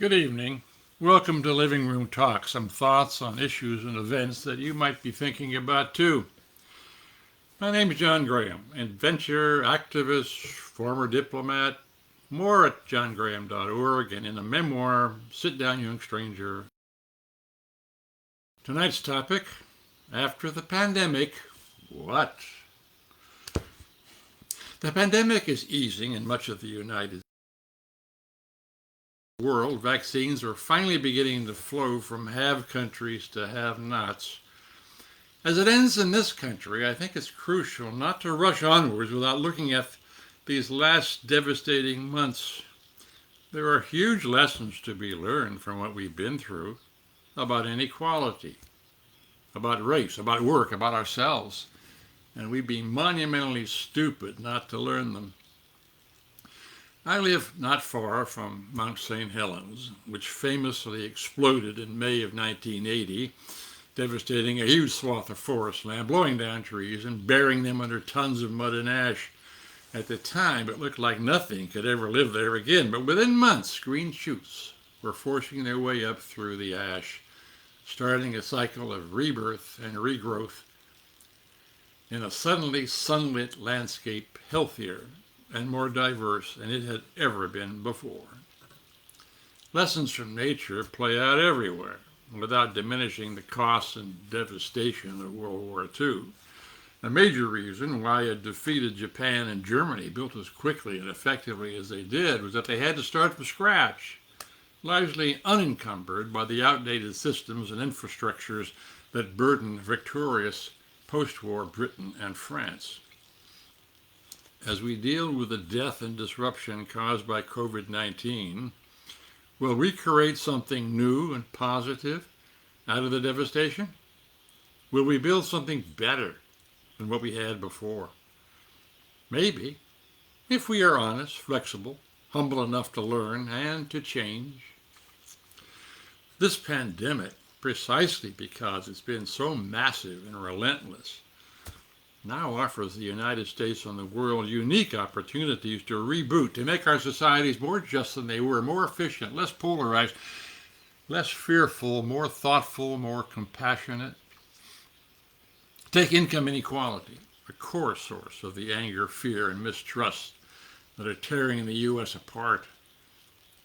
Good evening. Welcome to Living Room Talk, some thoughts on issues and events that you might be thinking about too. My name is John Graham, adventure, activist, former diplomat, more at johngraham.org, and in a memoir, Sit Down Young Stranger. Tonight's topic, after the pandemic, what? The pandemic is easing in much of the United world. Vaccines are finally beginning to flow from have countries to have nots. As it ends in this country, I think it's crucial not to rush onwards without looking at these last devastating months. There are huge lessons to be learned from what we've been through about inequality, about race, about work, about ourselves, and we'd be monumentally stupid not to learn them. I live not far from Mount St. Helens, which famously exploded in May of 1980, devastating a huge swath of forest land, blowing down trees and burying them under tons of mud and ash. At the time, it looked like nothing could ever live there again, but within months, green shoots were forcing their way up through the ash, starting a cycle of rebirth and regrowth in a suddenly sunlit landscape healthier and more diverse than it had ever been before. Lessons from nature play out everywhere, without diminishing the costs and devastation of World War II. A major reason why a defeated Japan and Germany built as quickly and effectively as they did was that they had to start from scratch, largely unencumbered by the outdated systems and infrastructures that burdened victorious post-war Britain and France. As we deal with the death and disruption caused by COVID-19, will we create something new and positive out of the devastation? Will we build something better than what we had before? Maybe, if we are honest, flexible, humble enough to learn and to change. This pandemic, precisely because it's been so massive and relentless, now offers the United States and the world unique opportunities to reboot, to make our societies more just than they were, more efficient, less polarized, less fearful, more thoughtful, more compassionate. Take income inequality, a core source of the anger, fear, and mistrust that are tearing the U.S. apart.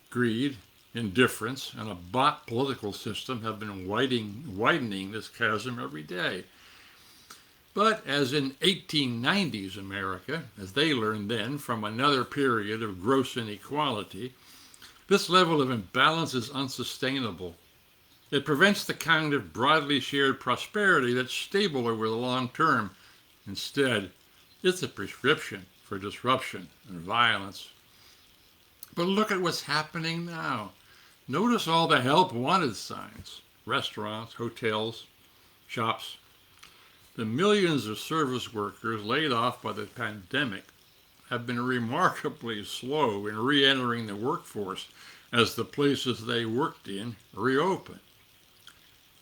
Greed, indifference, and a bot political system have been widening this chasm every day. But as in 1890s America, as they learned then from another period of gross inequality, this level of imbalance is unsustainable. It prevents the kind of broadly shared prosperity that's stable over the long term. Instead, it's a prescription for disruption and violence. But look at what's happening now. Notice all the help wanted signs, restaurants, hotels, shops. The millions of service workers laid off by the pandemic have been remarkably slow in re-entering the workforce as the places they worked in reopen.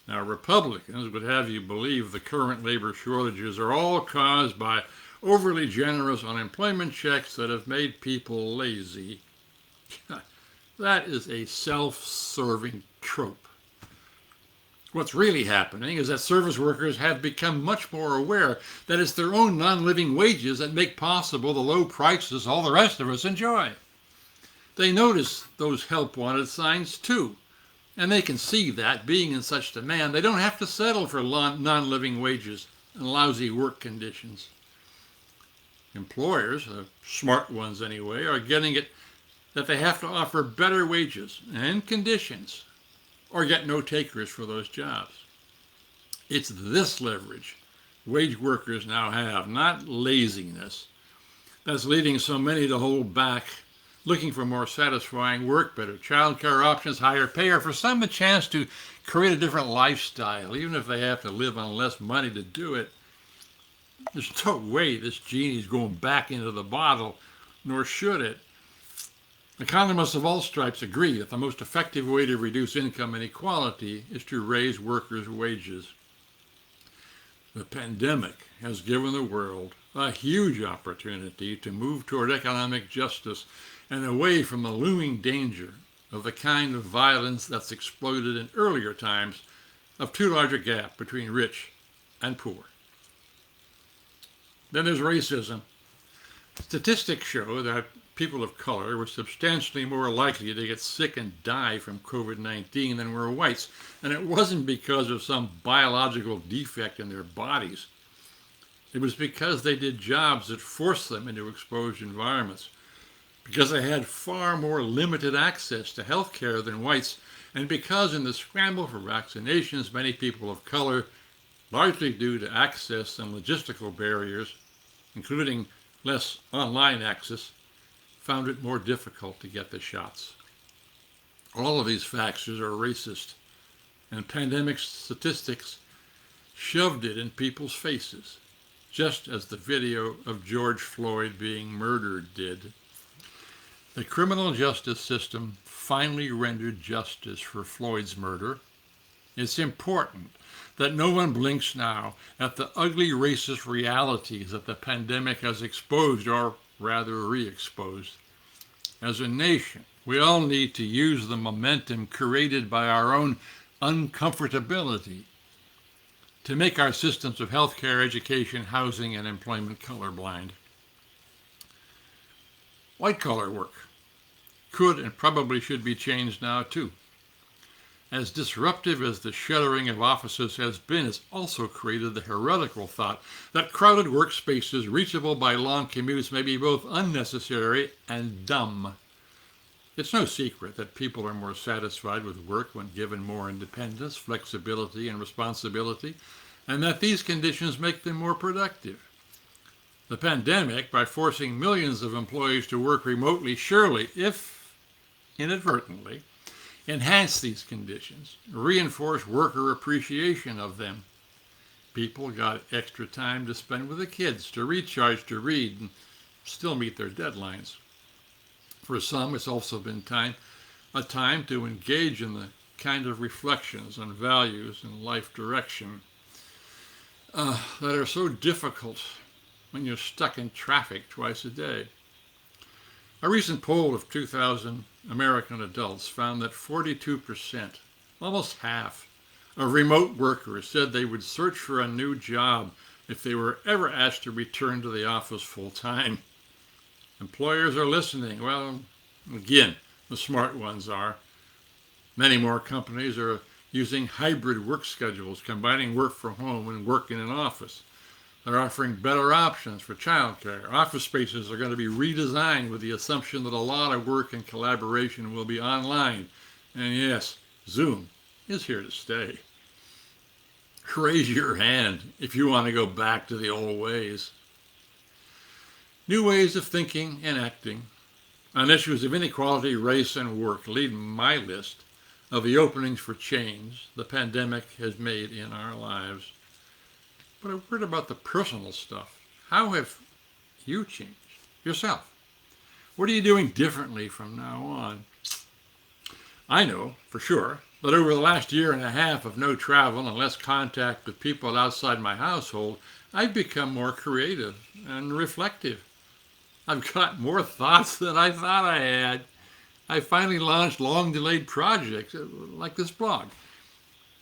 Now, Republicans would have you believe the current labor shortages are all caused by overly generous unemployment checks that have made people lazy. That is a self-serving trope. What's really happening is that service workers have become much more aware that it's their own non-living wages that make possible the low prices all the rest of us enjoy. They notice those help wanted signs too, and they can see that, being in such demand, they don't have to settle for non-living wages and lousy work conditions. Employers, the smart ones anyway, are getting it that they have to offer better wages and conditions or get no takers for those jobs. It's this leverage wage workers now have, not laziness, that's leading so many to hold back, looking for more satisfying work, better childcare options, higher pay, or for some a chance to create a different lifestyle, even if they have to live on less money to do it. There's no way this genie's going back into the bottle, nor should it. Economists of all stripes agree that the most effective way to reduce income inequality is to raise workers' wages. The pandemic has given the world a huge opportunity to move toward economic justice and away from the looming danger of the kind of violence that's exploded in earlier times of too large a gap between rich and poor. Then there's racism. Statistics show that people of color were substantially more likely to get sick and die from COVID-19 than were whites. And it wasn't because of some biological defect in their bodies. It was because they did jobs that forced them into exposed environments, because they had far more limited access to health care than whites, and because in the scramble for vaccinations, many people of color, largely due to access and logistical barriers, including less online access, found it more difficult to get the shots. All of these factors are racist, and pandemic statistics shoved it in people's faces, just as the video of George Floyd being murdered did. The criminal justice system finally rendered justice for Floyd's murder. It's important that no one blinks now at the ugly racist realities that the pandemic has exposed, or rather re-exposed. As a nation, we all need to use the momentum created by our own uncomfortability to make our systems of healthcare, education, housing, and employment colorblind. White-collar work could and probably should be changed now too. As disruptive as the shuttering of offices has been, it's also created the heretical thought that crowded workspaces reachable by long commutes may be both unnecessary and dumb. It's no secret that people are more satisfied with work when given more independence, flexibility, and responsibility, and that these conditions make them more productive. The pandemic, by forcing millions of employees to work remotely, surely, if inadvertently, enhance these conditions, reinforce worker appreciation of them. People got extra time to spend with the kids, to recharge, to read, and still meet their deadlines. For some, it's also been a time to engage in the kind of reflections on values and life direction that are so difficult when you're stuck in traffic twice a day. A recent poll of 2,000 American adults found that 42%, almost half, of remote workers said they would search for a new job if they were ever asked to return to the office full time. Employers are listening. Well, again, the smart ones are. Many more companies are using hybrid work schedules, combining work from home and work in an office. They're offering better options for childcare. Office spaces are going to be redesigned with the assumption that a lot of work and collaboration will be online. And yes, Zoom is here to stay. Raise your hand if you want to go back to the old ways. New ways of thinking and acting on issues of inequality, race, and work lead my list of the openings for change the pandemic has made in our lives. But a word about the personal stuff. How have you changed yourself? What are you doing differently from now on? I know for sure that over the last year and a half of no travel and less contact with people outside my household, I've become more creative and reflective. I've got more thoughts than I thought I had. I finally launched long-delayed projects like this blog.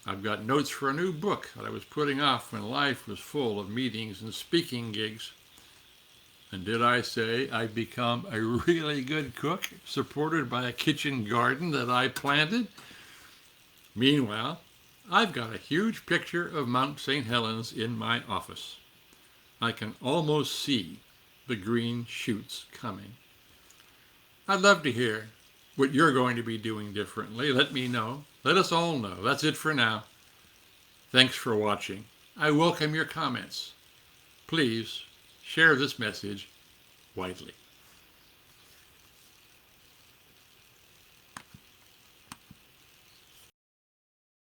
I've got notes for a new book that I was putting off when life was full of meetings and speaking gigs. And did I say I've become a really good cook, supported by a kitchen garden that I planted? Meanwhile, I've got a huge picture of Mount St. Helens in my office. I can almost see the green shoots coming. I'd love to hear what you're going to be doing differently. Let me know. Let us all know. That's it for now. Thanks for watching. I welcome your comments. Please share this message widely.